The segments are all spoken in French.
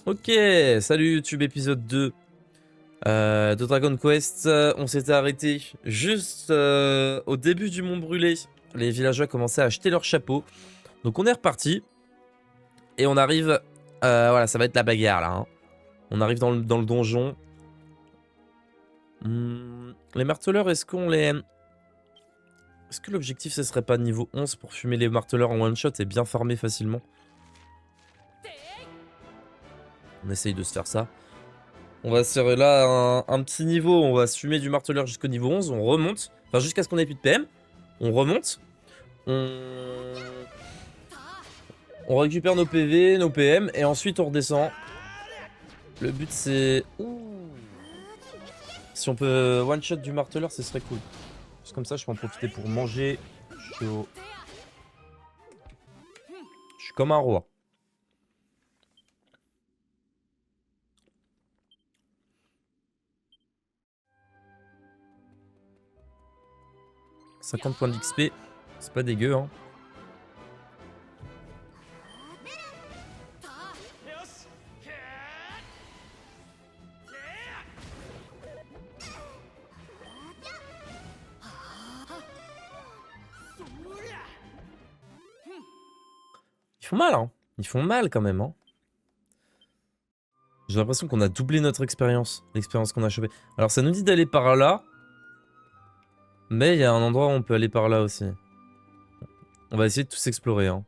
Ok, salut YouTube épisode 2 de Dragon Quest. On s'était arrêté juste au début du Mont Brûlé. Les villageois commençaient à acheter leurs chapeaux. Donc on est reparti. Et on arrive... voilà, ça va être la bagarre là. Hein. On arrive dans le donjon. Les marteleurs, est-ce qu'on les... Est-ce que l'objectif ce serait pas niveau 11 pour fumer les marteleurs en one shot et bien farmer facilement? On essaye de se faire ça. On va se faire là un petit niveau, on va se fumer du marteleur jusqu'au niveau 11, on remonte, enfin jusqu'à ce qu'on ait plus de PM, on remonte, on... on récupère nos PV, nos PM, et ensuite on redescend. Le but c'est... Si on peut one shot du marteleur, ce serait cool. Juste comme ça, je peux en profiter pour manger. Je suis comme un roi. « 50 points d'XP, c'est pas dégueu hein. Ils font mal hein. Ils font mal quand même hein. J'ai l'impression qu'on a doublé notre expérience, l'expérience qu'on a chopée. Alors ça nous dit d'aller par là. Mais il y a un endroit où on peut aller par là aussi. On va essayer de tous explorer hein.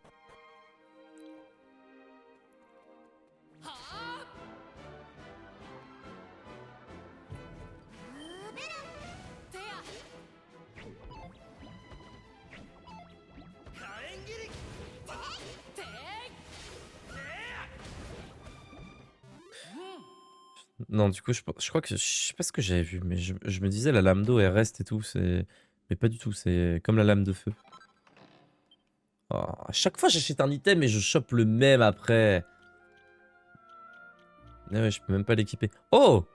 Non, du coup, je crois que... Je sais pas ce que j'avais vu, mais je me disais la lame d'eau, elle reste et tout. Mais pas du tout, c'est comme la lame de feu. Oh, à chaque fois, j'achète un item et je chope le même après. Ah ouais, je peux même pas l'équiper. Oh!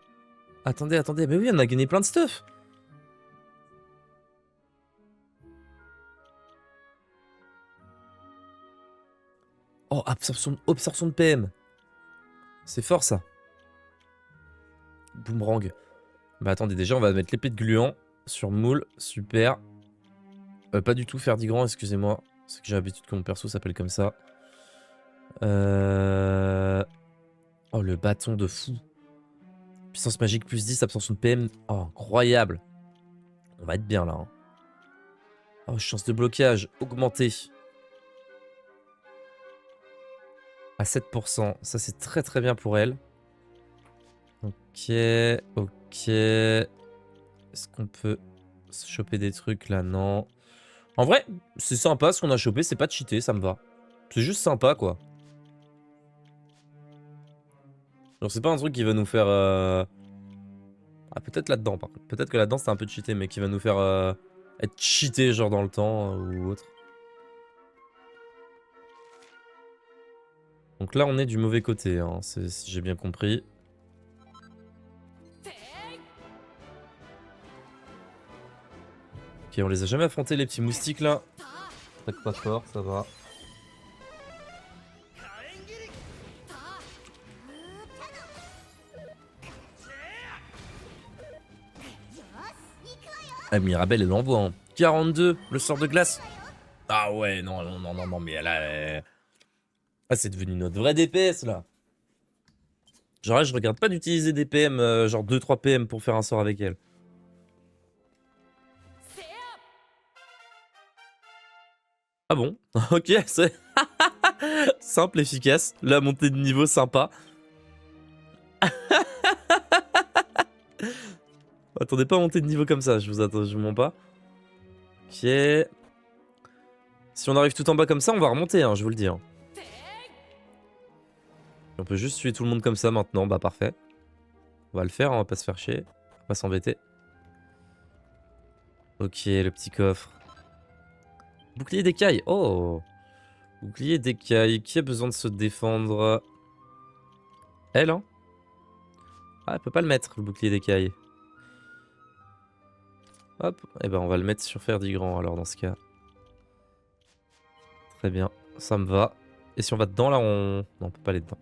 Attendez, attendez, mais oui, on a gagné plein de stuff. Oh, absorption de PM. C'est fort, ça. Boomerang. Bah attendez, déjà, on va mettre l'épée de gluant sur moule. Super. Pas du tout Ferdigrand, excusez-moi. C'est que j'ai l'habitude que mon perso s'appelle comme ça. Oh, le bâton de fou. Puissance magique plus 10, absorption de PM. Oh, incroyable. On va être bien là. Hein. Oh, chance de blocage augmentée. À 7%. Ça, c'est très très bien pour elle. Ok, ok. Est-ce qu'on peut se choper des trucs là? Non. En vrai, c'est sympa ce qu'on a chopé. C'est pas cheaté, ça me va. C'est juste sympa, quoi. Genre, c'est pas un truc qui va nous faire... Ah, peut-être là-dedans, par contre. Peut-être que là-dedans, c'est un peu cheaté, mais qui va nous faire être cheaté, genre, dans le temps ou autre. Donc là, on est du mauvais côté, hein, si j'ai bien compris. Ok, on les a jamais affrontés, les petits moustiques, là. Attaque pas fort, ça va. Ah, Mirabelle, elle l'envoie, hein. 42, le sort de glace. Ah ouais, non, non, non, non, non, mais elle. Ah, c'est devenu notre vraie DPS, là. Genre là, je regarde pas d'utiliser des PM, genre 2-3 PM pour faire un sort avec elle. Ah bon? Ok, c'est simple, efficace. La montée de niveau, sympa. Attendez pas à monter de niveau comme ça, je vous mens pas. Ok. Si on arrive tout en bas comme ça, on va remonter, hein, je vous le dis. Hein. On peut juste tuer tout le monde comme ça maintenant, bah parfait. On va le faire, on va pas se faire chier. On va pas s'embêter. Ok, le petit coffre. Bouclier d'écaille, oh! Bouclier d'écaille, qui a besoin de se défendre? Elle, hein? Ah, elle peut pas le mettre, le bouclier d'écaille. Hop, et ben on va le mettre sur Ferdigrand alors dans ce cas. Très bien, ça me va. Et si on va dedans là, on... Non, on peut pas aller dedans.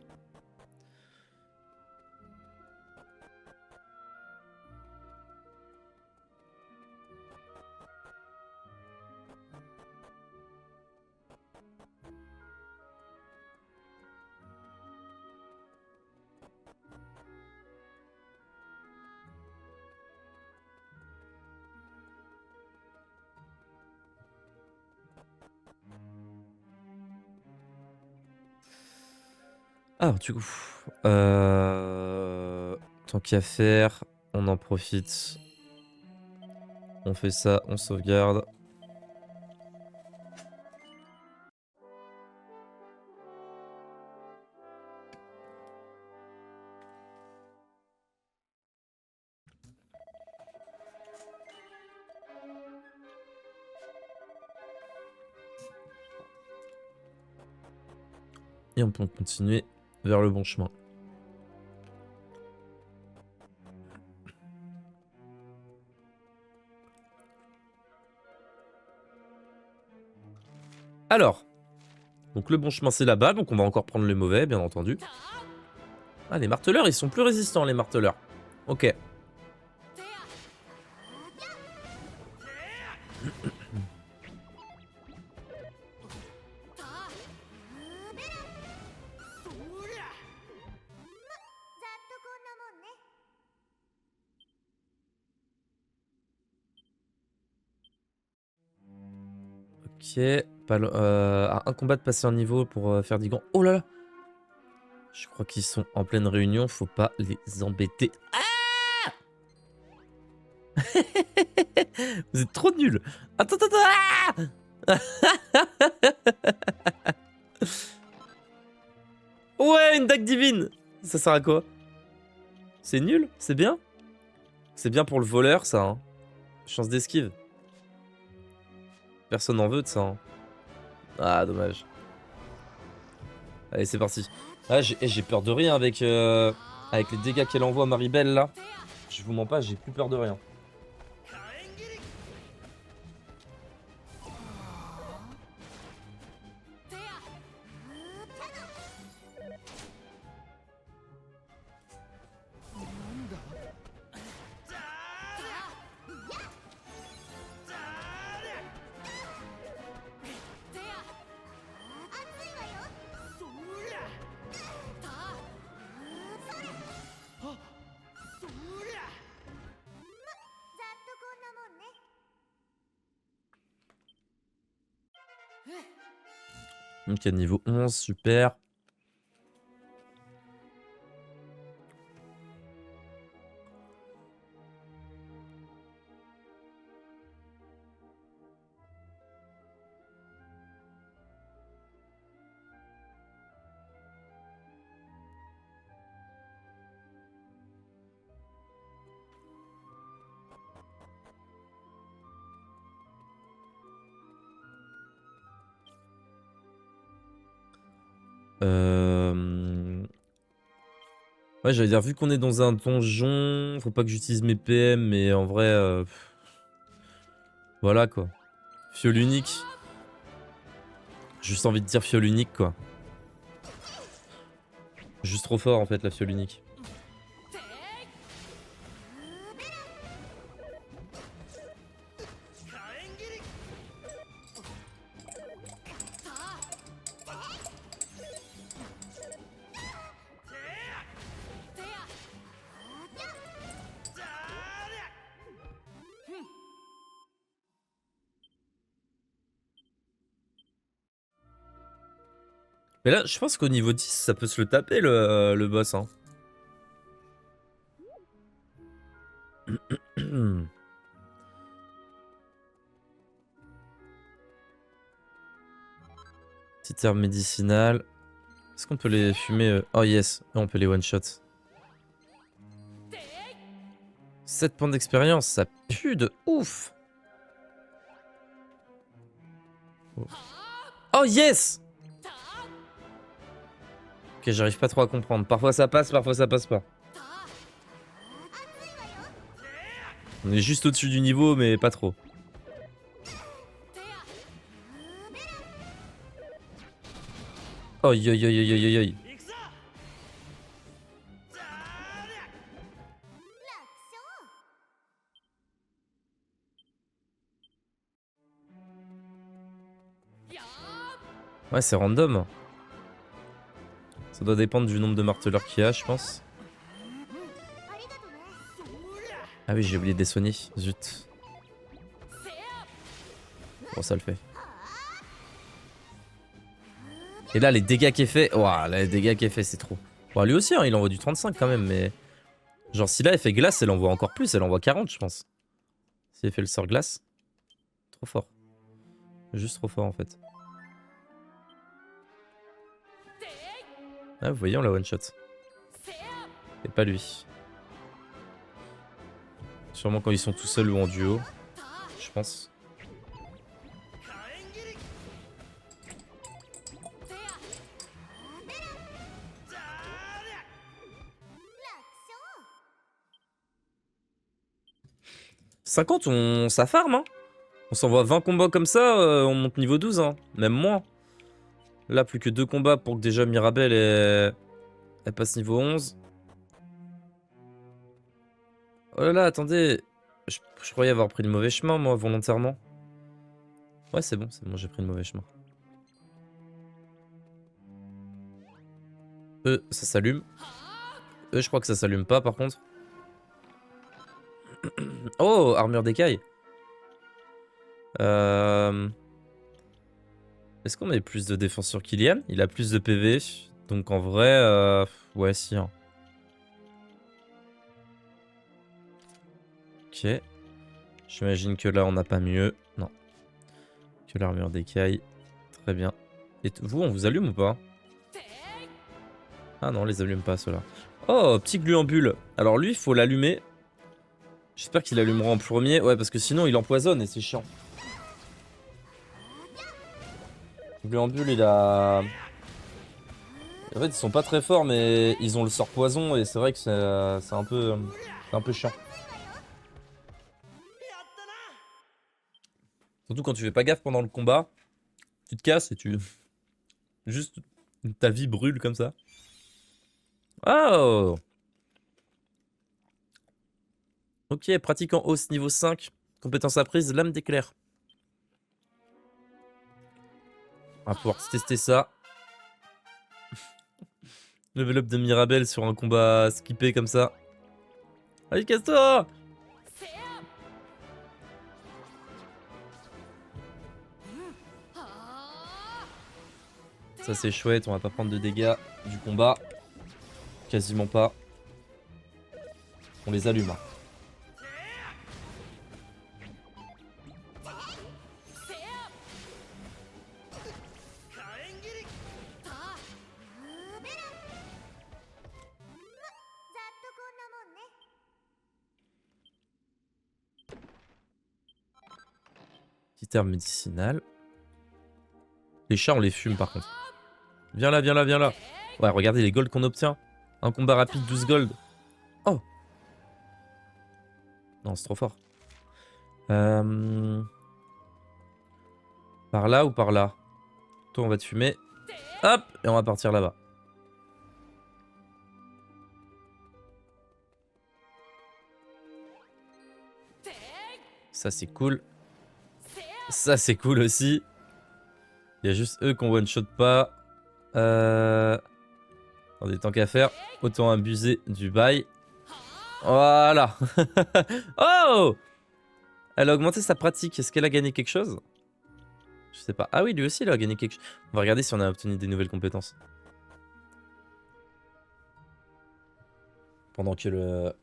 Ah, du coup, tant qu'à faire, on en profite. On fait ça, on sauvegarde. Et on peut continuer vers le bon chemin. Alors, donc le bon chemin c'est là-bas, donc on va encore prendre le mauvais, bien entendu. Ah, les marteleurs, ils sont plus résistants, les marteleurs. Ok. Ok. Un combat de passer un niveau pour faire des gants. Oh là là! Je crois qu'ils sont en pleine réunion, faut pas les embêter. Ah! Vous êtes trop nuls! Attends, attends! Ah! Ouais, une dague divine! Ça sert à quoi? C'est nul? C'est bien? C'est bien pour le voleur, ça, hein. Chance d'esquive. Personne n'en veut de ça, hein. Ah, dommage. Allez, c'est parti. Ah, j'ai peur de rien avec les dégâts qu'elle envoie, Maribel, là. Je vous mens pas, j'ai plus peur de rien. Ok, niveau 11, super. Ouais, j'allais dire, vu qu'on est dans un donjon, faut pas que j'utilise mes PM, mais en vrai, voilà quoi. Fiole unique. Juste envie de dire fiole unique quoi. Juste trop fort en fait la fiole unique. Mais là, je pense qu'au niveau 10, ça peut se le taper le boss. Hein. Petite herbe médicinale. Est-ce qu'on peut les fumer Oh yes, on peut les one-shot. 7 points d'expérience, ça pue de ouf. Oh yes. Ok, j'arrive pas trop à comprendre. Parfois ça passe, parfois ça passe pas. On est juste au-dessus du niveau, mais pas trop. Aïe aïe aïe aïe aïe aïe. Ouais, c'est random. Ça doit dépendre du nombre de marteleurs qu'il y a, je pense. Ah oui, j'ai oublié de les soigner. Zut. Bon, ça le fait. Et là, les dégâts qu'il fait... Ouah, là, les dégâts qu'il fait, c'est trop. Bon, lui aussi, hein, il envoie du 35 quand même, mais... Genre, si là, elle fait glace, elle envoie encore plus. Elle envoie 40, je pense. Si elle fait le sort glace. Trop fort. Juste trop fort, en fait. Ah, vous voyez, on la one-shot. Et pas lui. Sûrement quand ils sont tout seuls ou en duo. Je pense. « 50, ça farm, hein. On s'envoie 20 combats comme ça, on monte niveau 12, hein. Même moins. Là, plus que 2 combats pour que déjà Mirabelle elle passe niveau 11. Oh là là, attendez. Je croyais avoir pris le mauvais chemin, moi, volontairement. Ouais, c'est bon, j'ai pris le mauvais chemin. Ça s'allume. Je crois que ça s'allume pas, par contre. Oh, armure d'écaille. Est-ce qu'on met plus de défense sur Kylian? Il a plus de PV. Donc en vrai, ouais, si. Hein. Ok. J'imagine que là, on n'a pas mieux. Non. Que l'armure d'écaille. Très bien. Et vous, on vous allume ou pas? Ah non, on les allume pas, ceux-là. Oh, petit gluambule. Alors lui, il faut l'allumer. J'espère qu'il allumera en premier. Ouais, parce que sinon, il empoisonne et c'est chiant. Gluambule, il a... En fait, ils sont pas très forts, mais ils ont le sort poison et c'est vrai que c'est un peu chiant. Surtout quand tu fais pas gaffe pendant le combat, tu te casses et tu... Juste, ta vie brûle comme ça. Oh! Ok, pratique en hausse niveau 5. Compétence apprise, lame d'éclair. On va pouvoir tester ça. Level up de Mirabelle sur un combat skippé comme ça. Allez, casse-toi! Ça c'est chouette, on va pas prendre de dégâts du combat. Quasiment pas. On les allume. Hein. Petit herbe médicinale. Les chats, on les fume par contre. Viens là, viens là, viens là. Ouais, regardez les golds qu'on obtient. Un combat rapide, 12 gold. Oh! Non, c'est trop fort. Par là ou par là? Toi, on va te fumer. Hop! Et on va partir là-bas. Ça, c'est cool. Ça, c'est cool aussi. Il y a juste eux qu'on one-shot pas. Attendez, tant qu'à faire, autant abuser du bail. Voilà. Oh! Elle a augmenté sa pratique. Est-ce qu'elle a gagné quelque chose? Je sais pas. Ah oui, lui aussi, il a gagné quelque chose. On va regarder si on a obtenu des nouvelles compétences. Pendant que le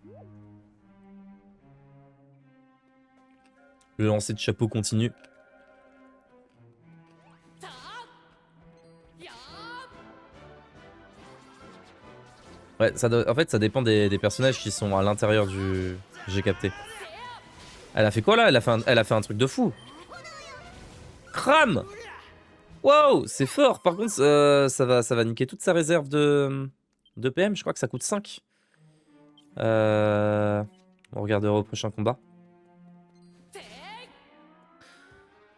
lancer de chapeau continue. Ouais, en fait, ça dépend des personnages qui sont à l'intérieur du... J'ai capté. Elle a fait quoi là? Elle a fait un truc de fou. Crame! Wow, c'est fort. Par contre, ça va niquer toute sa réserve de PM. Je crois que ça coûte 5. On regardera au prochain combat.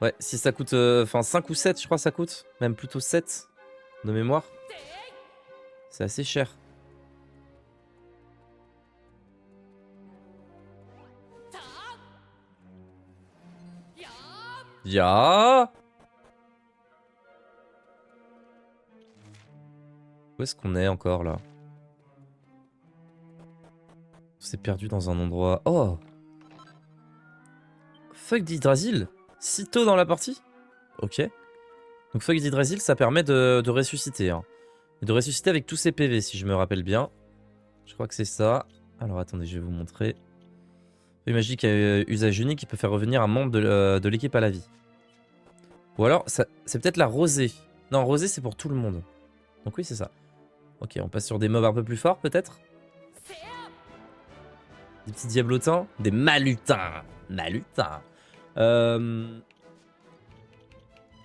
Ouais, si ça coûte... Enfin, 5 ou 7, je crois ça coûte. Même plutôt 7 de mémoire. C'est assez cher. Ya. Où est-ce qu'on est encore là? On s'est perdu dans un endroit... Oh! Fuck d'Hydrasil? Si tôt dans la partie? Ok. Donc Fog d'Hydrasil, ça permet de ressusciter. Hein. Et de ressusciter avec tous ses PV, si je me rappelle bien. Je crois que c'est ça. Alors attendez, je vais vous montrer. Feuille magique à usage unique qui peut faire revenir un membre de l'équipe à la vie. Ou alors, c'est peut-être la rosée. Non, rosée, c'est pour tout le monde. Donc oui, c'est ça. Ok, on passe sur des mobs un peu plus forts, peut-être. Des petits diablotins. Des malutins. Malutins.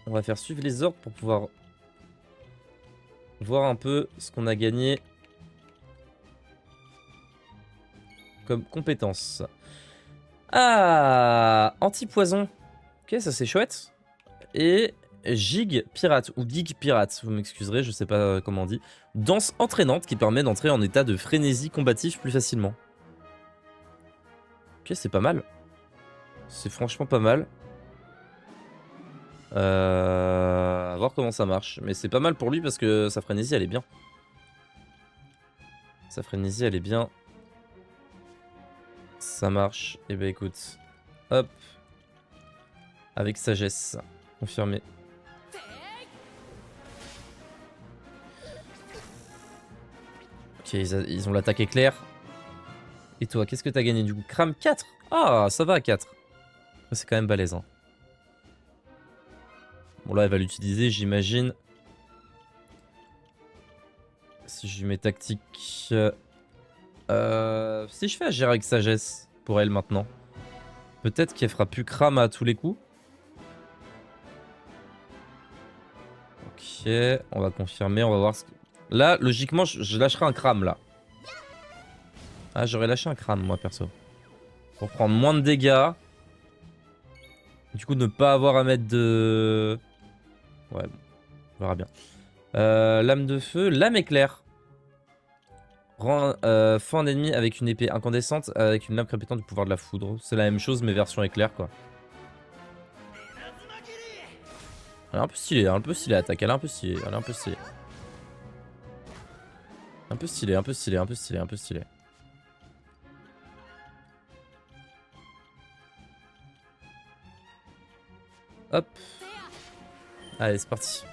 On va faire suivre les ordres pour pouvoir voir un peu ce qu'on a gagné comme compétence. Ah, anti-poison. Ok, ça c'est chouette. Et Gig Pirate, ou Gig Pirate, vous m'excuserez, je sais pas comment on dit. Danse entraînante qui permet d'entrer en état de frénésie combatif plus facilement. Ok, c'est pas mal. C'est franchement pas mal. À voir comment ça marche. Mais c'est pas mal pour lui parce que sa frénésie, elle est bien. Sa frénésie, elle est bien. Ça marche. Et bah écoute. Hop. Avec sagesse. Confirmé. Ok, ils ont l'attaque éclair. Et toi, qu'est-ce que t'as gagné du coup? Crame 4. Ah, ça va à 4. C'est quand même balèze. Hein. Bon là, elle va l'utiliser, j'imagine. Si je lui mets tactique... si je fais agir avec sagesse pour elle maintenant. Peut-être qu'elle fera plus crame à tous les coups. Ok, on va confirmer, on va voir ce que... Là, logiquement, je lâcherai un crame, là. Ah, j'aurais lâché un crame, moi, perso. Pour prendre moins de dégâts. Du coup, ne pas avoir à mettre de... Ouais, bon, on verra bien. Lame de feu, lame éclair. Rend fend un ennemi avec une épée incandescente avec une lame crépitant du pouvoir de la foudre. C'est la même chose, mais version éclair, quoi. Elle est un peu stylée l'attaque, elle est un peu stylée, elle est un peu stylée. Un peu stylé, un peu stylé, un peu stylé, un peu stylé. Hop. Allez, c'est parti.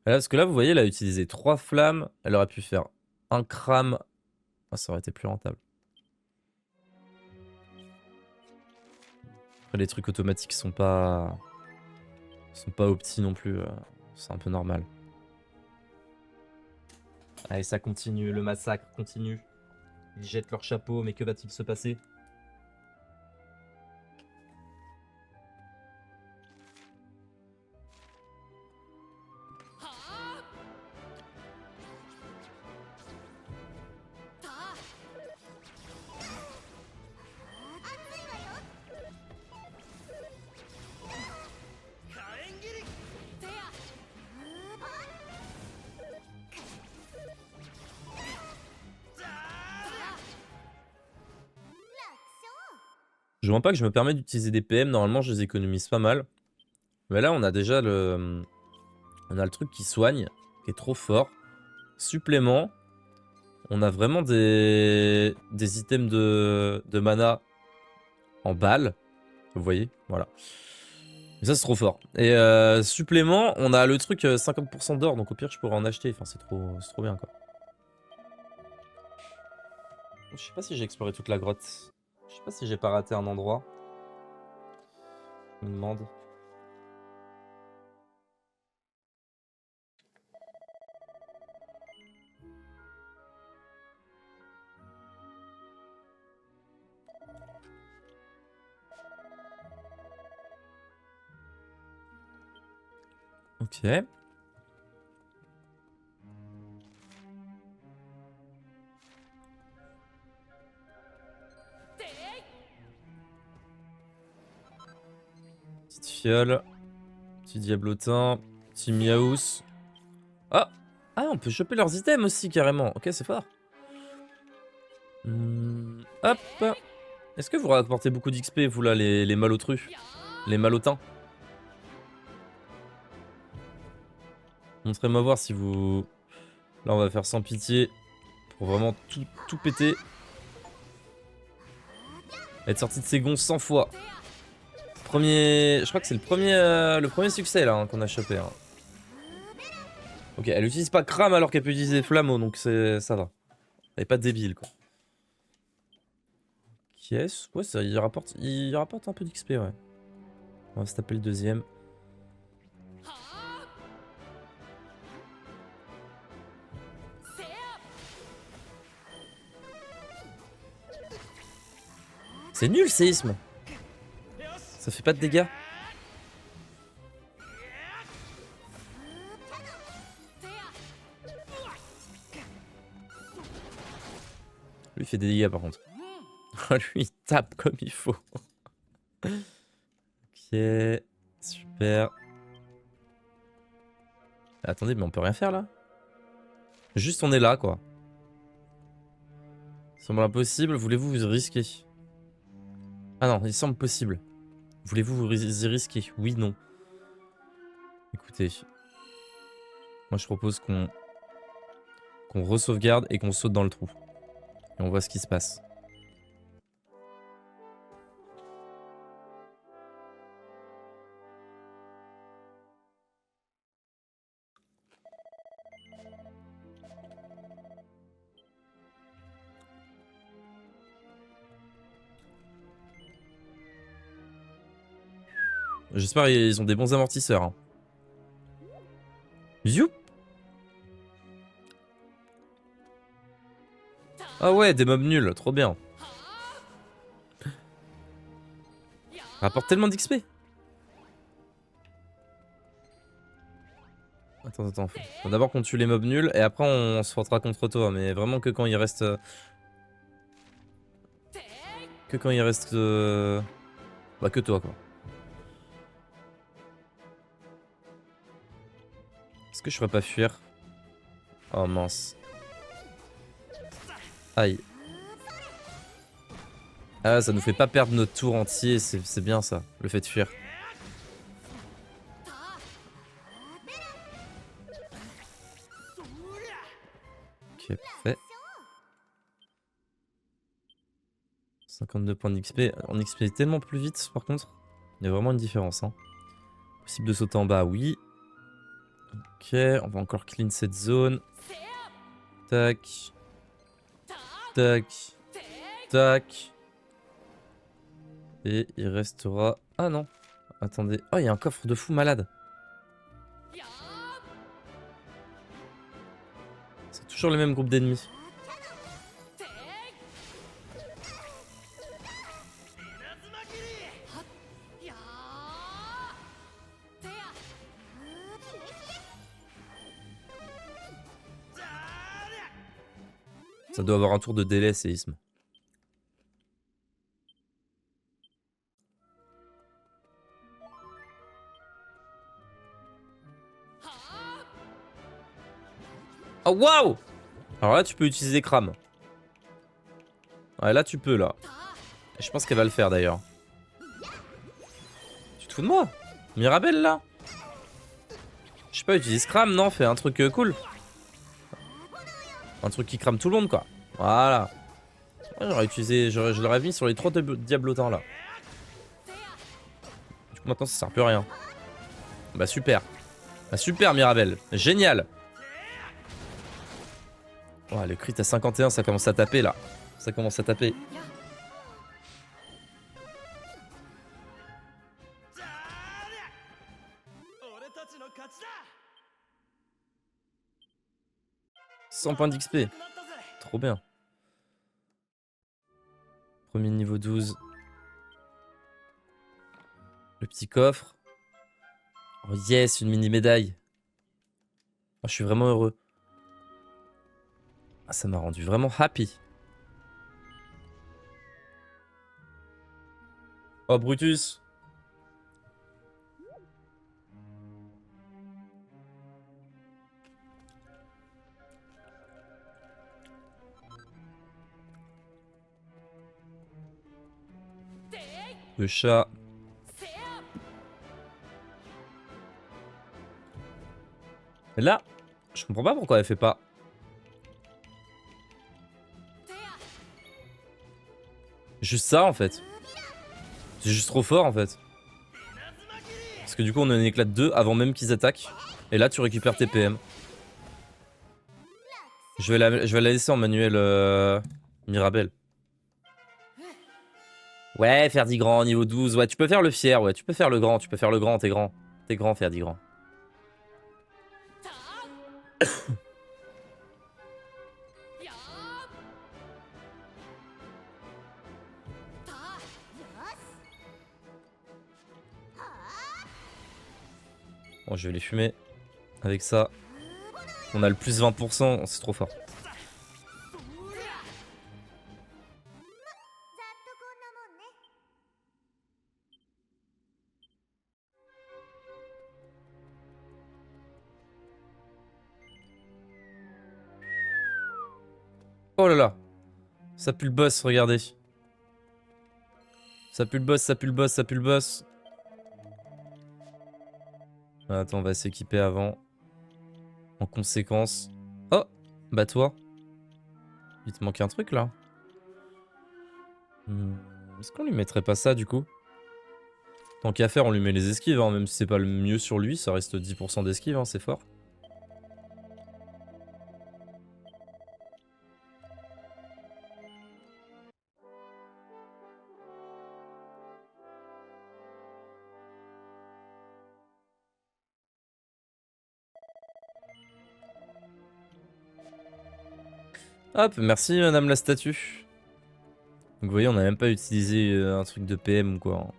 Voilà, parce que là, vous voyez, elle a utilisé 3 flammes. Elle aurait pu faire un crame. Ah, ça aurait été plus rentable. Après, les trucs automatiques sont pas opti non plus. C'est un peu normal. Allez, ça continue. Le massacre continue. Ils jettent leur chapeau, mais que va-t-il se passer? Je vois pas que je me permets d'utiliser des PM. Normalement, je les économise pas mal. Mais là, on a déjà le... On a le truc qui soigne, qui est trop fort. Supplément. On a vraiment des items de mana en balles. Vous voyez, voilà. Et ça, c'est trop fort. Et supplément, on a le truc 50% d'or. Donc au pire, je pourrais en acheter. Enfin, c'est trop bien, quoi. Je sais pas si j'ai exploré toute la grotte. Je sais pas si j'ai pas raté un endroit. Je me demande. Ok. Petite fiole. Petit diablotin. Petit miaous. Ah! Ah, on peut choper leurs items aussi, carrément. Ok, c'est fort. Hop. Est-ce que vous rapportez beaucoup d'XP, vous, là, les malotrus? Les malotins? Montrez-moi voir si vous... Là, on va faire sans pitié Pour vraiment tout péter. Être sorti de ses gonds 100 fois. Je crois que c'est le premier succès là hein, qu'on a chopé. Hein. Ok, elle utilise pas crame alors qu'elle peut utiliser flammeau, donc ça va. Elle est pas débile quoi. Yes, ouais, ça, il rapporte un peu d'XP, ouais. On va se taper le deuxième. C'est nul, séisme. Ça fait pas de dégâts. Lui, il fait des dégâts par contre. Lui, il tape comme il faut. Ok, super. Attendez, mais on peut rien faire là? Juste on est là quoi. Il semble impossible, voulez-vous vous risquer? Ah non, il semble possible. Voulez-vous vous y risquer? Oui, non. Écoutez. Moi je propose qu'on re-sauvegarde et qu'on saute dans le trou. Et on voit ce qui se passe. J'espère qu'ils ont des bons amortisseurs. Hein. Youp. Ah ouais, des mobs nuls, trop bien. Ça rapporte tellement d'XP. Attends. Faut d'abord qu'on tue les mobs nuls et après on se frottera contre toi. Mais vraiment que quand il reste... Que quand il reste... Bah que toi quoi. Est-ce que je ferais pas fuir? Oh mince. Aïe. Ah ça nous fait pas perdre notre tour entier, c'est bien ça, le fait de fuir. Ok, parfait. 52 points d'XP. On XP tellement plus vite par contre. Il y a vraiment une différence. Hein. Possible de sauter en bas, oui. Ok, on va encore clean cette zone. Tac. Tac. Tac. Et il restera... Ah non. Attendez. Oh, il y a un coffre de fou malade. C'est toujours le même groupe d'ennemis. Ça doit avoir un tour de délai, séisme. Oh waouh! Alors là tu peux utiliser crame. Ouais là tu peux là. Et je pense qu'elle va le faire d'ailleurs. Tu te fous de moi? Mirabelle là? Je sais pas, utilise crame, non? Fais un truc cool. Un truc qui crame tout le monde quoi. Voilà. Ouais, j'aurais utilisé, je l'aurais mis sur les 3 diablotins là. Du coup maintenant ça sert plus à rien. Bah super. Bah super Mirabelle. Génial. Oh, le crit à 51 ça commence à taper là. Ça commence à taper. « 100 points d'XP. Trop bien. Premier niveau 12. Le petit coffre. Oh yes, une mini médaille. Oh, je suis vraiment heureux. Ah, ça m'a rendu vraiment happy. Oh Brutus. Le chat. Mais là, je comprends pas pourquoi elle fait pas. Juste ça en fait. C'est juste trop fort en fait. Parce que du coup on a un éclat de 2 avant même qu'ils attaquent. Et là tu récupères tes PM. Je vais la laisser en manuel Mirabelle. Ouais, Ferdigrand, niveau 12. Ouais, tu peux faire le fier, ouais. Tu peux faire le grand, t'es grand. T'es grand, Ferdigrand. Bon, je vais les fumer. Avec ça, on a le plus 20%, c'est trop fort. Oh là là. Ça pue le boss, regardez. Ça pue le boss, ça pue le boss, ça pue le boss. Attends, on va s'équiper avant. En conséquence. Oh, bah toi. Il te manque un truc là. Est-ce qu'on lui mettrait pas ça du coup? Tant qu'à faire, on lui met les esquives, hein. Même si c'est pas le mieux sur lui, ça reste 10% d'esquive, hein, c'est fort. Hop, merci madame la statue. Donc vous voyez, on n'a même pas utilisé un truc de PM ou quoi.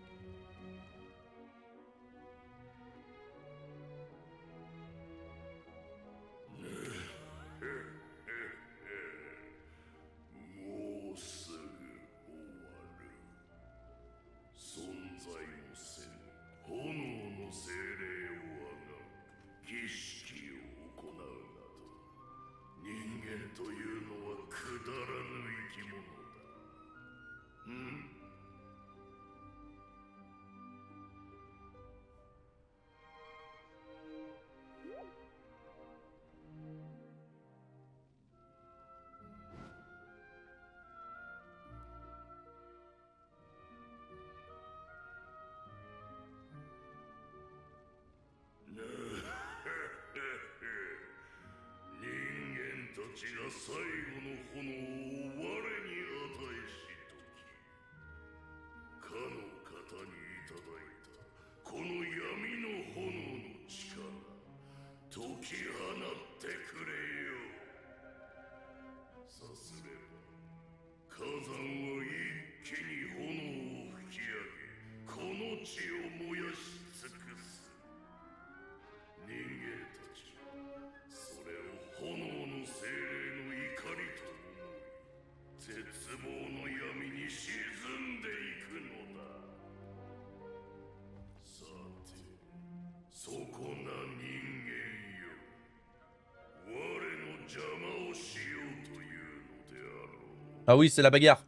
Ah oui, c'est la bagarre.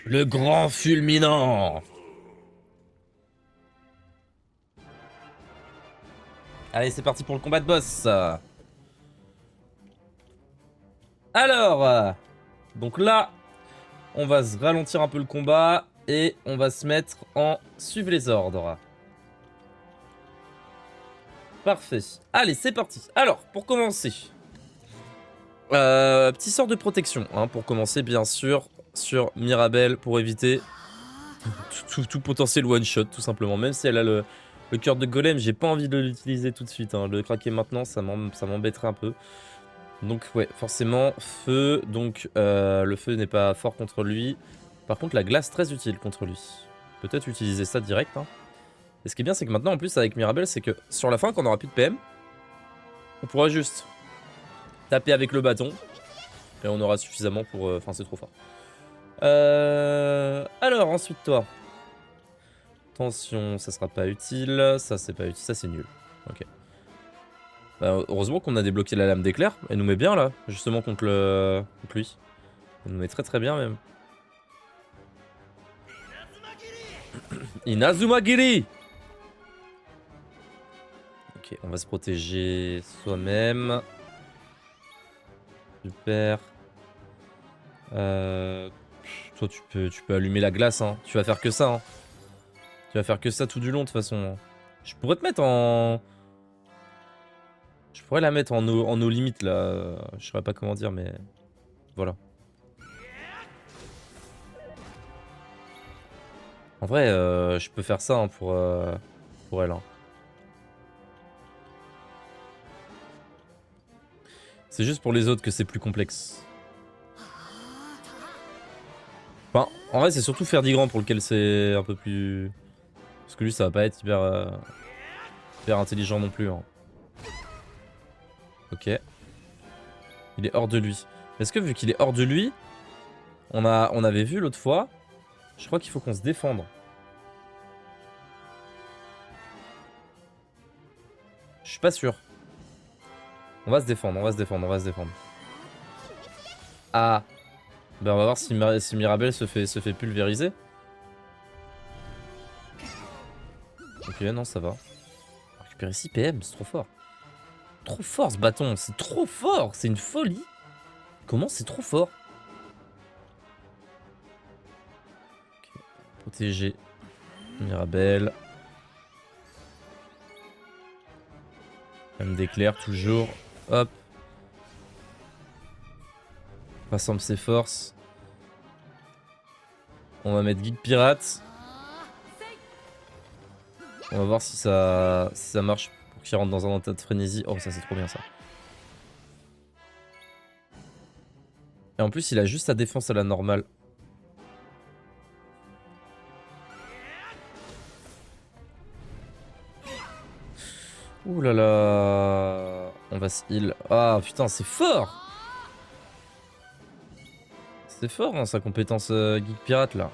Le grand fulminant. Allez, c'est parti pour le combat de boss. Alors, donc là, on va se ralentir un peu le combat et on va se mettre en suivre les ordres. Parfait. Allez, c'est parti. Alors, pour commencer, petit sort de protection, hein, pour commencer, bien sûr, sur Mirabelle, pour éviter tout potentiel one-shot, tout simplement. Même si elle a le cœur de golem, j'ai pas envie de l'utiliser tout de suite. Hein. Le craquer maintenant, ça m'embêterait un peu. Donc ouais, forcément, feu. Donc le feu n'est pas fort contre lui. Par contre, la glace, très utile contre lui. Peut-être utiliser ça direct. Hein. Et ce qui est bien, c'est que maintenant, en plus, avec Mirabelle, c'est que sur la fin, quand on aura plus de PM, on pourra juste taper avec le bâton. Et on aura suffisamment pour... Enfin, c'est trop fort. Alors, ensuite, toi. Attention, ça sera pas utile. Ça, c'est pas utile. Ça, c'est nul. Ok. Bah, heureusement qu'on a débloqué la lame d'éclair. Elle nous met bien, là. Justement, contre lui. Elle nous met très très bien, même. Inazuma-giri. Ok, on va se protéger soi-même. Super. Toi, tu peux allumer la glace, hein. Tu vas faire que ça, hein. Tu vas faire que ça tout du long, de toute façon. Je pourrais te mettre en... Je pourrais la mettre en eau limite, là. Je saurais pas comment dire, mais... Voilà. En vrai, je peux faire ça hein, pour elle. Hein. C'est juste pour les autres que c'est plus complexe. Enfin, en vrai, c'est surtout Ferdigrand pour lequel c'est un peu plus... Parce que lui, ça va pas être hyper intelligent non plus. Hein. Ok. Il est hors de lui. Est-ce que vu qu'il est hors de lui, on avait vu l'autre fois, je crois qu'il faut qu'on se défende. Je suis pas sûr. On va se défendre, on va se défendre, on va se défendre. Ah. Ben on va voir si Mirabelle se fait pulvériser. Ok, non, ça va. Récupérer 6 PM, c'est trop fort. Trop fort ce bâton, c'est trop fort, c'est une folie. Comment c'est trop fort? Okay. Protéger Mirabelle. Même d'éclair toujours. Hop. Rassemble ses forces. On va mettre Geek Pirate. On va voir si ça marche pour qu'il rentre dans un état de frénésie. Oh, ça c'est trop bien ça. Et en plus, il a juste sa défense à la normale. Ouh là là. On va se heal. Ah putain, c'est fort. C'est fort hein, sa compétence Geek Pirate là.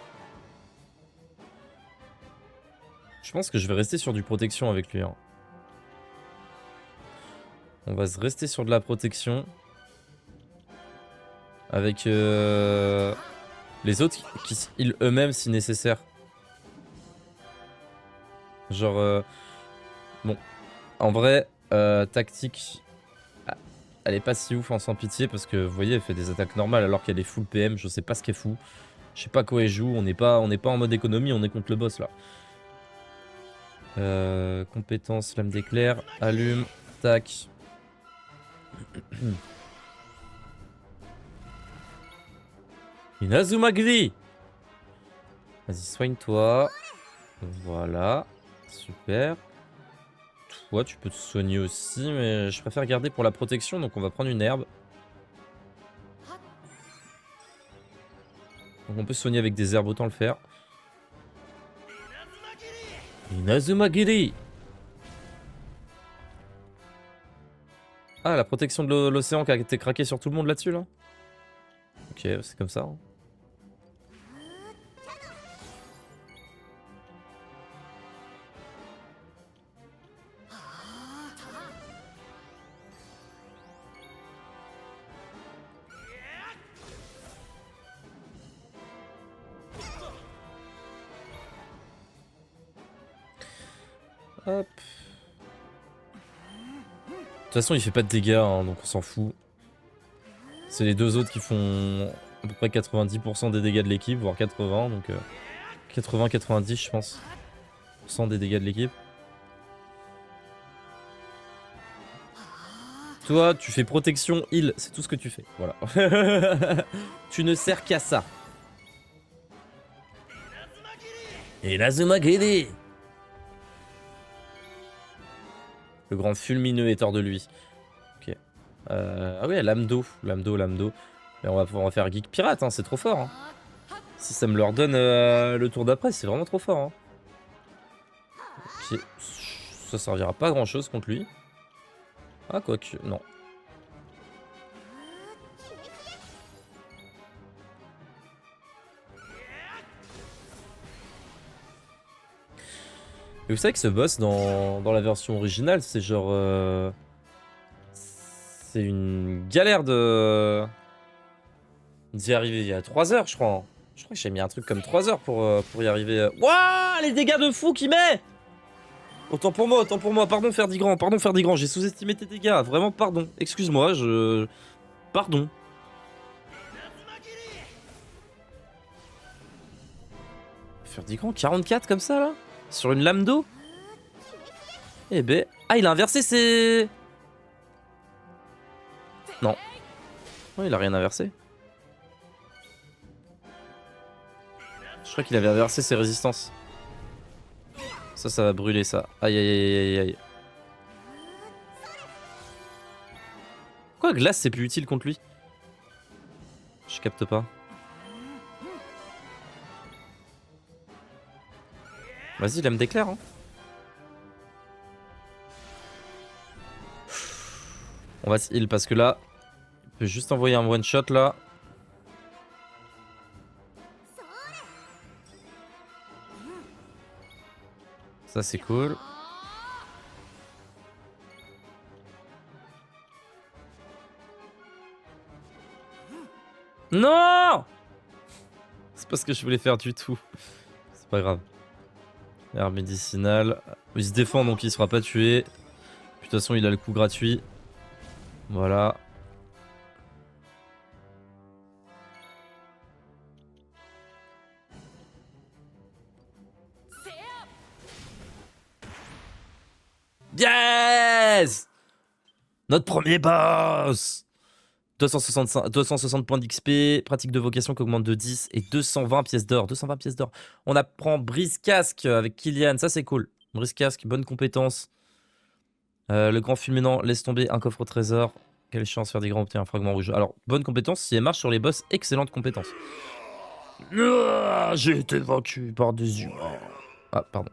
Je pense que je vais rester sur du protection avec lui. Hein. On va se rester sur de la protection. Avec les autres qui se heal eux-mêmes si nécessaire. Genre... Bon. En vrai, tactique... Elle est pas si ouf en sans pitié parce que vous voyez elle fait des attaques normales alors qu'elle est full PM, je sais pas ce qu'elle fout. Je sais pas quoi elle joue, on n'est pas en mode économie, on est contre le boss là. Compétence, lame d'éclair, allume, tac. Inazuma-giri. Vas-y, soigne-toi. Voilà, super. Toi, tu peux te soigner aussi, mais je préfère garder pour la protection, donc on va prendre une herbe. Donc on peut se soigner avec des herbes, autant le faire. Inazuma-giri. Ah, la protection de l'océan qui a été craquée sur tout le monde là-dessus, là. Ok, c'est comme ça. Hein. Hop. De toute façon, il fait pas de dégâts, hein, donc on s'en fout. C'est les deux autres qui font à peu près 90% des dégâts de l'équipe, voire 80, donc 80-90 je pense, % des dégâts de l'équipe. Toi, tu fais protection, heal, c'est tout ce que tu fais, voilà. Tu ne sers qu'à ça. Inazuma-giri. Le grand fulmineux est hors de lui. Ok. Ah ouais, lame d'eau. Lame d'eau. Mais on va faire Geek Pirate, hein, c'est trop fort. Hein. Si ça me leur donne le tour d'après, c'est vraiment trop fort. Hein. Ok. Ça servira pas à grand chose contre lui. Ah, quoique, non. Et vous savez que ce boss dans la version originale, c'est genre... c'est une galère d'y arriver. Il y a 3 heures, je crois. Hein. Je crois que j'ai mis un truc comme 3 heures pour y arriver. Wouah, les dégâts de fou qu'il met! Autant pour moi, pardon Ferdigrand, j'ai sous-estimé tes dégâts, vraiment pardon, excuse-moi, Pardon. Ferdigrand, 44 comme ça là? Sur une lame d'eau? Eh ben... Ah, il a inversé ses... Non. Non, il a rien inversé. Je crois qu'il avait inversé ses résistances. Ça va brûler ça. Aïe aïe aïe aïe aïe. Pourquoi glace c'est plus utile contre lui? Je capte pas. Vas-y, lame d'éclair hein. On va se heal parce que là, il peut juste envoyer un one shot là. Ça c'est cool. Non! C'est pas ce que je voulais faire du tout. C'est pas grave. Herbe médicinale. Il se défend donc il sera pas tué. Puis, de toute façon il a le coup gratuit. Voilà. Yes! Notre premier boss! 260 points d'XP, pratique de vocation qui augmente de 10 et 220 pièces d'or. 220 pièces d'or. On apprend brise-casque avec Kylian, ça c'est cool. Brise-casque, bonne compétence. Le grand fulminant laisse tomber un coffre au trésor. Quelle chance faire des grands obtenir un fragment rouge. Alors, bonne compétence, si elle marche sur les boss, excellente compétence. J'ai été vaincu par des humains. Ah, pardon.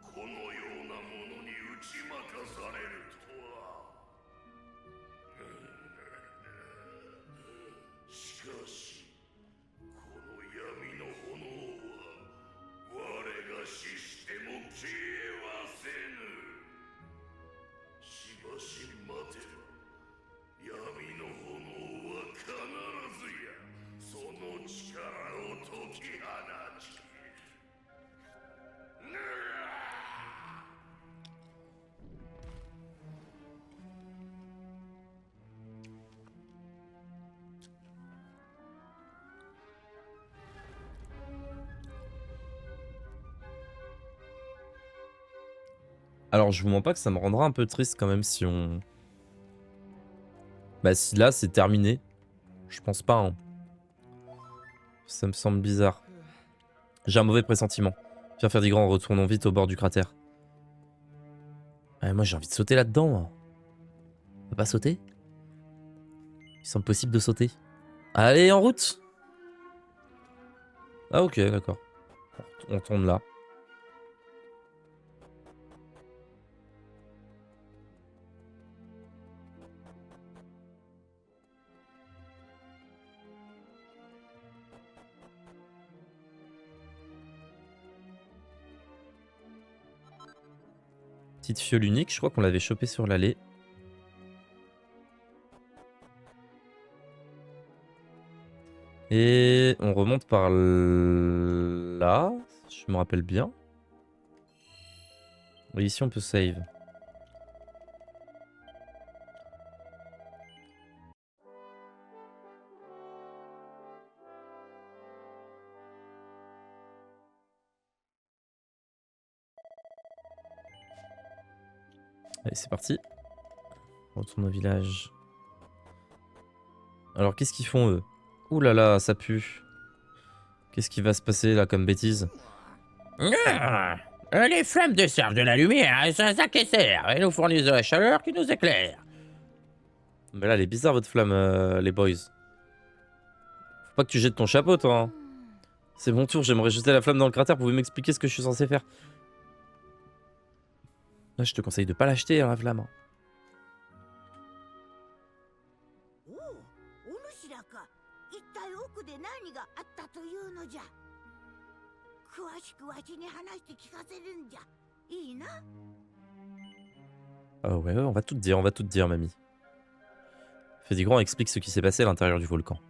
Alors, je vous mens pas que ça me rendra un peu triste quand même si on... Bah, si là, c'est terminé. Je pense pas, hein. Ça me semble bizarre. J'ai un mauvais pressentiment. Pierre Ferdigrand, retournons vite au bord du cratère. Moi, j'ai envie de sauter là-dedans. On peut pas sauter? Il semble possible de sauter. Allez, en route! Ah, ok, d'accord. On tourne là. Petite fiole unique, je crois qu'on l'avait chopé sur l'allée. Et on remonte par là, si je me rappelle bien. Et ici on peut save. Allez, c'est parti. On retourne au village. Alors, qu'est-ce qu'ils font, eux? Ouh là là, ça pue. Qu'est-ce qui va se passer, là, comme bêtise? Les flammes de servent de la lumière, ça qui sert, et nous fournissent de la chaleur qui nous éclaire. Mais là, elle est bizarre, votre flamme, les boys. Faut pas que tu jettes ton chapeau, toi. Hein. C'est mon tour, j'aimerais jeter la flamme dans le cratère. Pouvez m'expliquer ce que je suis censé faire? Là, je te conseille de pas l'acheter, hein, la flamme. Hein. Ah ouais, on va tout te dire, mamie. Ferdigrand explique ce qui s'est passé à l'intérieur du volcan.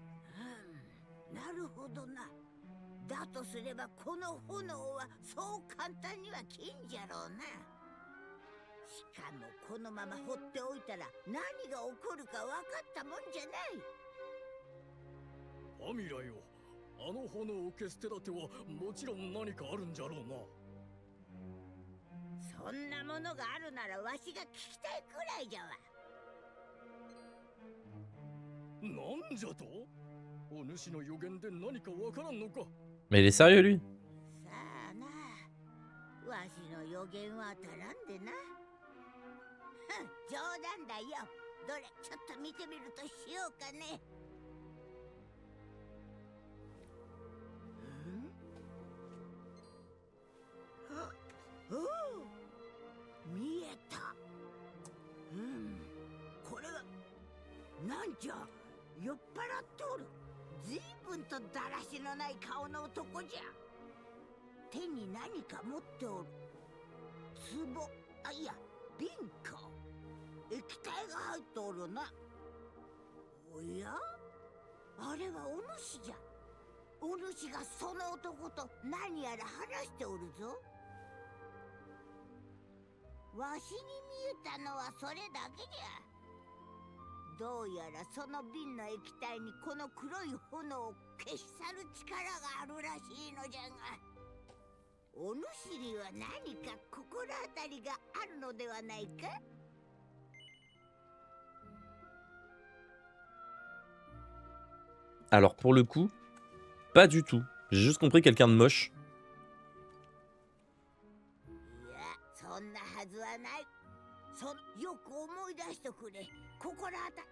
この炎はそう簡単には消えんじゃろうな。しかもこのまま放っておいたら何が起こるか分かったもんじゃない。ファミラよ、あの炎を消す手立てはもちろん何かあるんじゃろうな。そんなものがあるならわしが聞きたいくらいじゃわ。なんじゃと？お主の予言で何かわからんのか？ Mais il est sérieux lui? さあな、わしの予言は当たらんでな。ふん、冗談だよ。どれちょっと見てみるとしようかね。おお、見えた。これはなんじゃ、酔っ払っておる。随分とだらしのない顔の男じゃ。手に何か持っておる。壺、あ、いや、瓶か。液体が入っておるな。おや、あれはお主じゃ。お主がその男と何やら話しておるぞ。わしに見えたのはそれだけじゃ。どうやらその瓶の液体にこの黒い炎を消し去る力があるらしいのじゃが、お主には何か心当たりがあるのではないか？ Alors pour le coup, pas du tout. J'ai juste compris quelqu'un de moche. いや、そんなはずはない。よく思い出してくれ。心当たり。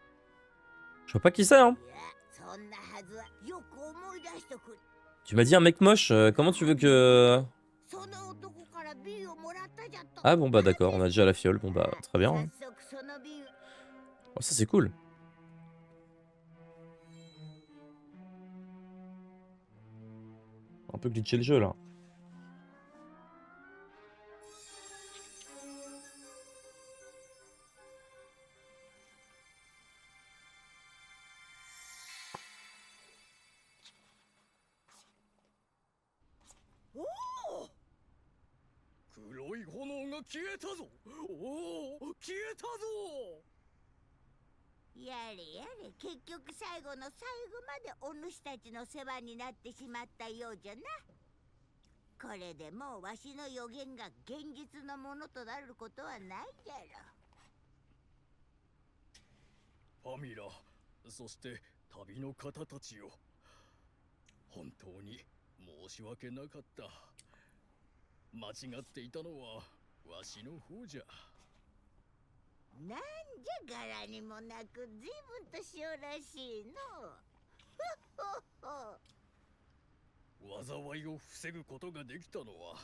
Je vois pas qui c'est, hein. いや、そんなはずはよく思い出してくれ。 Tu m'as dit un mec moche, comment tu veux que... その男から瓶をもらったじゃと。 Ah bon bah d'accord, on a déjà la fiole, bon bah très bien. hein. 早速その瓶を。 Oh, ça c'est cool. Un peu glitché le jeu là. おお、黒い炎が消えたぞ。おお、消えたぞ。やれやれ、結局最後の最後までお主たちの世話になってしまったようじゃな。これでもうわしの予言が現実のものとなることはないじゃろ。ファミラ、そして旅の方たちよ。本当に申し訳なかった。間違っていたのはわしの方じゃ。なんじゃ柄にもなく随分と塩らしいの。災いを防ぐことができたのは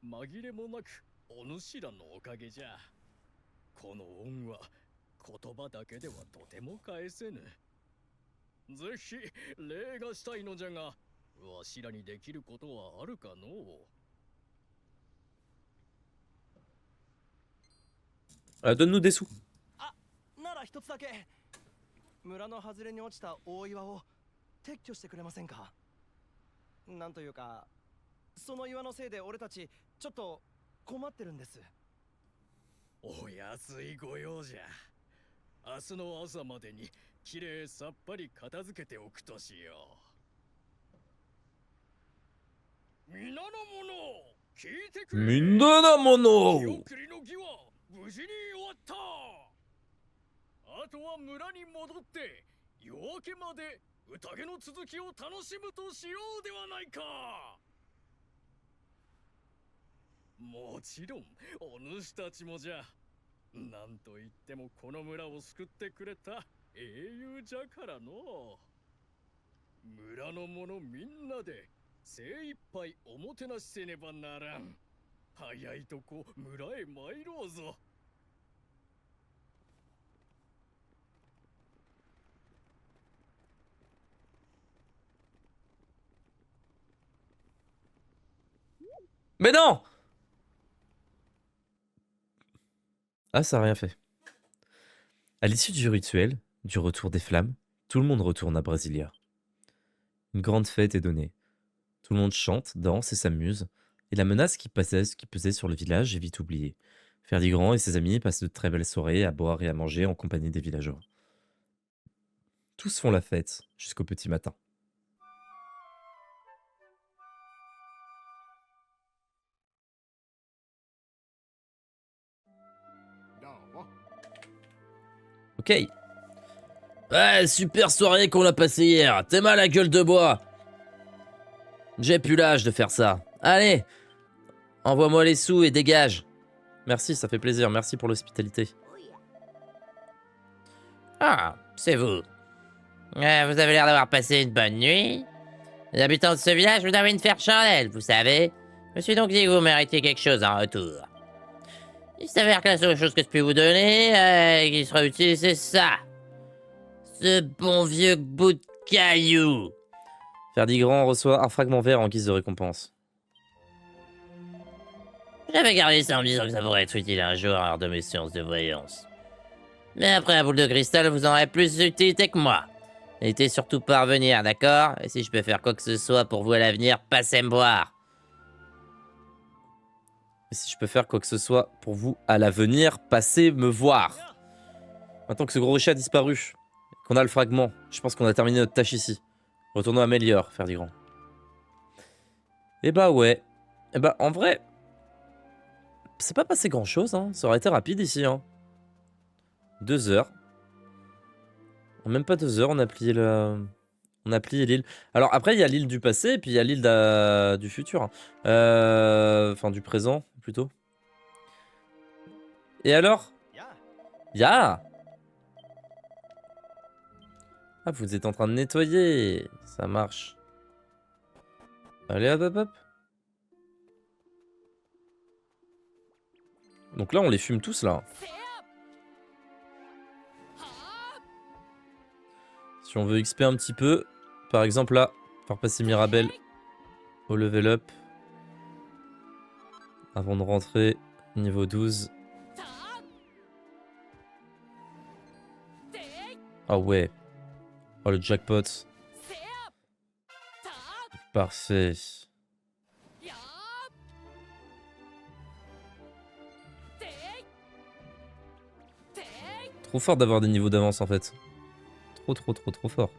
紛れもなくお主らのおかげじゃ。この恩は言葉だけではとても返せぬ。ぜひ礼がしたいのじゃが、わしらにできることはあるかのう。 Donne-nous des sous. あ、なら一つだけ。村の外れに落ちた大岩を撤去してくれませんか？なんというか、その岩のせいで俺たちちょっと困ってるんです。お安いご用じゃ。明日の朝までにきれいさっぱり片付けておくとしよう。皆の者、聞いてくれ。みんなのも見の。送りの儀は無事に終わった。あとは村に戻って夜明けまで宴の続きを楽しむとしようではないか。もちろんお主たちもじゃ。なんといってもこの村を救ってくれた英雄じゃからの。村の者みんなで精一杯おもてなしせねばならん。早いとこ村へ参ろうぞ。Mais non! Ah, ça a rien fait. À l'issue du rituel, du retour des flammes, tout le monde retourne à Brasilia. Une grande fête est donnée. Tout le monde chante, danse et s'amuse. Et la menace qui pesait sur le village est vite oubliée. Ferdigrand et ses amis passent de très belles soirées à boire et à manger en compagnie des villageois. Tous font la fête jusqu'au petit matin. Ok. Ouais, super soirée qu'on a passée hier. T'es mal la gueule de bois. J'ai plus l'âge de faire ça. Allez, envoie-moi les sous et dégage. Merci, ça fait plaisir. Merci pour l'hospitalité. Ah, c'est vous. Vous avez l'air d'avoir passé une bonne nuit. Les habitants de ce village vous donnent une faire chandelle, vous savez. Je me suis donc dit que vous méritiez quelque chose en retour. Il s'avère que la seule chose que je peux vous donner, qui sera utile, c'est ça. Ce bon vieux bout de caillou. Ferdigrand reçoit un fragment vert en guise de récompense. J'avais gardé ça en me disant que ça pourrait être utile un jour lors de mes séances de voyance. Mais après la boule de cristal, vous en aurez plus d'utilité que moi. N'hésitez surtout pas à revenir, d'accord? Et si je peux faire quoi que ce soit pour vous à l'avenir, passez me voir. Et si je peux faire quoi que ce soit pour vous à l'avenir, passez me voir. Maintenant que ce gros rocher a disparu, qu'on a le fragment, je pense qu'on a terminé notre tâche ici. Retournons à Mélior, Ferdigrand. Eh bah ouais. Eh bah en vrai, c'est pas passé grand chose, hein. Ça aurait été rapide ici, hein. 2 heures. En même pas 2 heures, on a plié l'île. Alors après, il y a l'île du passé et puis il y a l'île du futur. Hein. Enfin, du présent, plutôt. Et alors? Ya! Ah, vous êtes en train de nettoyer. Ça marche. Allez, hop, hop, hop. Donc là, on les fume tous, là. Si on veut XP un petit peu, par exemple là, faire passer Mirabelle au level up. Avant de rentrer niveau 12. Ah ouais. Oh le jackpot. Parfait. Trop fort d'avoir des niveaux d'avance en fait. Trop fort.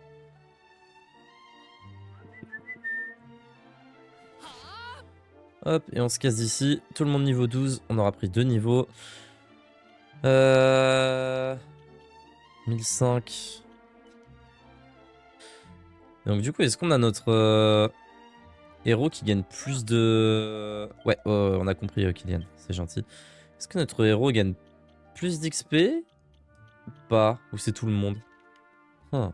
Hop, et on se casse d'ici. Tout le monde niveau 12. On aura pris 2 niveaux. 1005. Donc du coup, est-ce qu'on a notre héros qui gagne plus de... Ouais, on a compris Kylian, c'est gentil. Est-ce que notre héros gagne plus d'XP? Ou pas? Ou c'est tout le monde? Huh.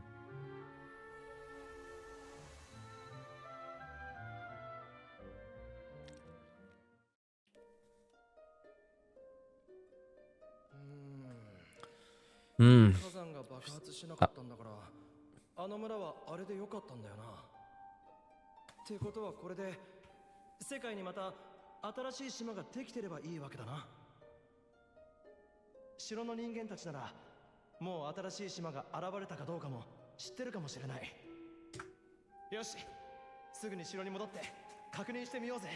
Hmm. 火山が爆発しなかったんだからあの村はあれでよかったんだよなってことはこれで世界にまた新しい島ができてればいいわけだな城の人間たちならもう新しい島が現れたかどうかも知ってるかもしれないよしすぐに城に戻って確認してみようぜ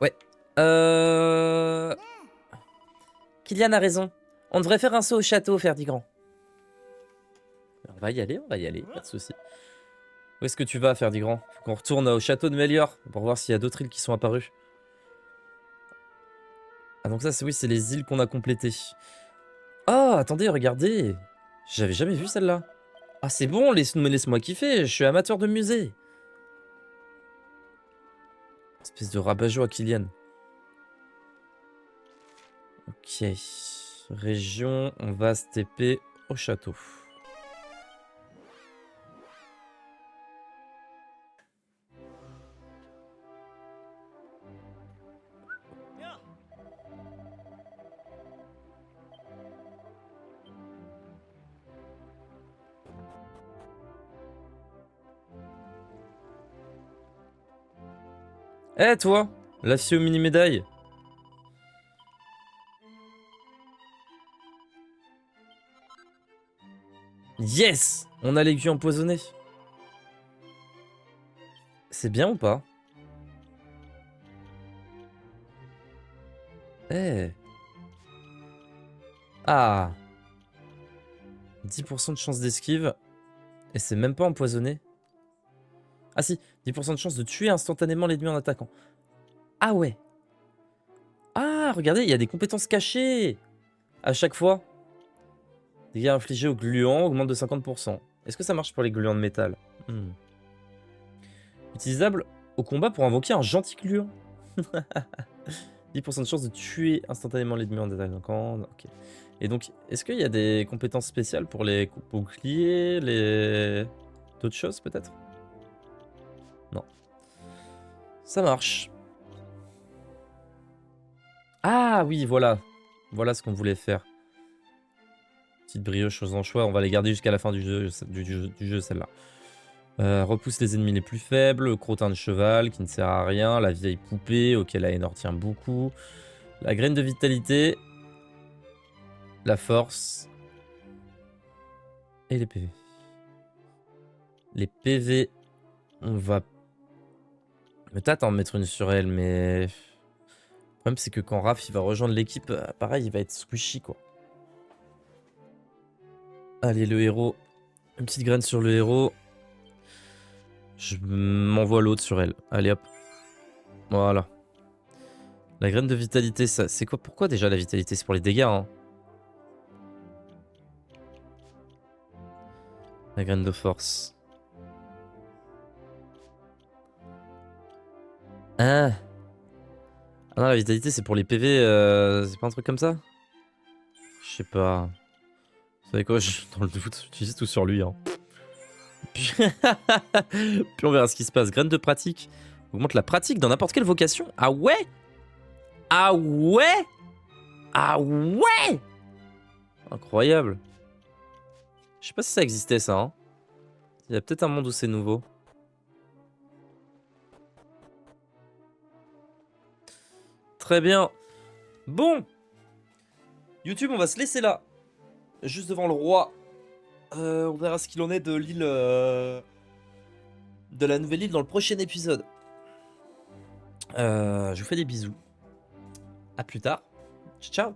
Ouais. Kylian a raison. On devrait faire un saut au château, Ferdigrand. On va y aller, pas de soucis. Où est-ce que tu vas, Ferdigrand? Faut qu'on retourne au château de Mélior pour voir s'il y a d'autres îles qui sont apparues. Ah donc ça, oui, c'est les îles qu'on a complétées. Ah, attendez, regardez. J'avais jamais vu celle-là. Ah, c'est bon, laisse-moi kiffer, je suis amateur de musée. Espèce de rabat-joie, Kylian. Ok. Région, on va se TP au château. Eh toi, la fille aux mini-médailles. Yes! On a l'aiguille empoisonnée. C'est bien ou pas? Eh. Ah. 10% de chance d'esquive. Et c'est même pas empoisonné. Ah si, 10% de chance de tuer instantanément l'ennemi en attaquant. Ah ouais. Ah, regardez, il y a des compétences cachées. À chaque fois. Dégâts infligés aux gluants augmentent de 50%. Est-ce que ça marche pour les gluants de métal? Utilisable au combat pour invoquer un gentil gluant. 10% de chance de tuer instantanément l'ennemi en attaquant. Ok. Et donc, est-ce qu'il y a des compétences spéciales pour les boucliers, les... d'autres choses peut-être? Non. Ça marche. Ah oui, voilà. Voilà ce qu'on voulait faire. Petite brioche aux anchois, on va les garder jusqu'à la fin du jeu, celle-là. Repousse les ennemis les plus faibles, le crottin de cheval qui ne sert à rien, la vieille poupée auquel Aénor tient beaucoup, la graine de vitalité, la force et les PV. Les PV, on va peut-être en mettre une sur elle, mais le problème c'est que quand Raph il va rejoindre l'équipe, pareil il va être squishy quoi. Allez le héros, une petite graine sur le héros. Je m'envoie l'autre sur elle. Allez hop. Voilà. La graine de vitalité, ça, c'est quoi? Pourquoi déjà la vitalité? C'est pour les dégâts, hein. La graine de force. Ah. Ah non, la vitalité, c'est pour les PV. C'est pas un truc comme ça? Je sais pas. Vous savez quoi? Dans le doute, j'utilise tout sur lui. Hein. Puis... Puis on verra ce qui se passe. Graine de pratique. Augmente la pratique dans n'importe quelle vocation. Ah ouais? Ah ouais? Ah ouais? Incroyable. Je sais pas si ça existait ça. Hein. Il y a peut-être un monde où c'est nouveau. Très bien. Bon. YouTube, on va se laisser là. Juste devant le roi. On verra ce qu'il en est de l'île... de la nouvelle île dans le prochain épisode. Je vous fais des bisous. À plus tard. Ciao.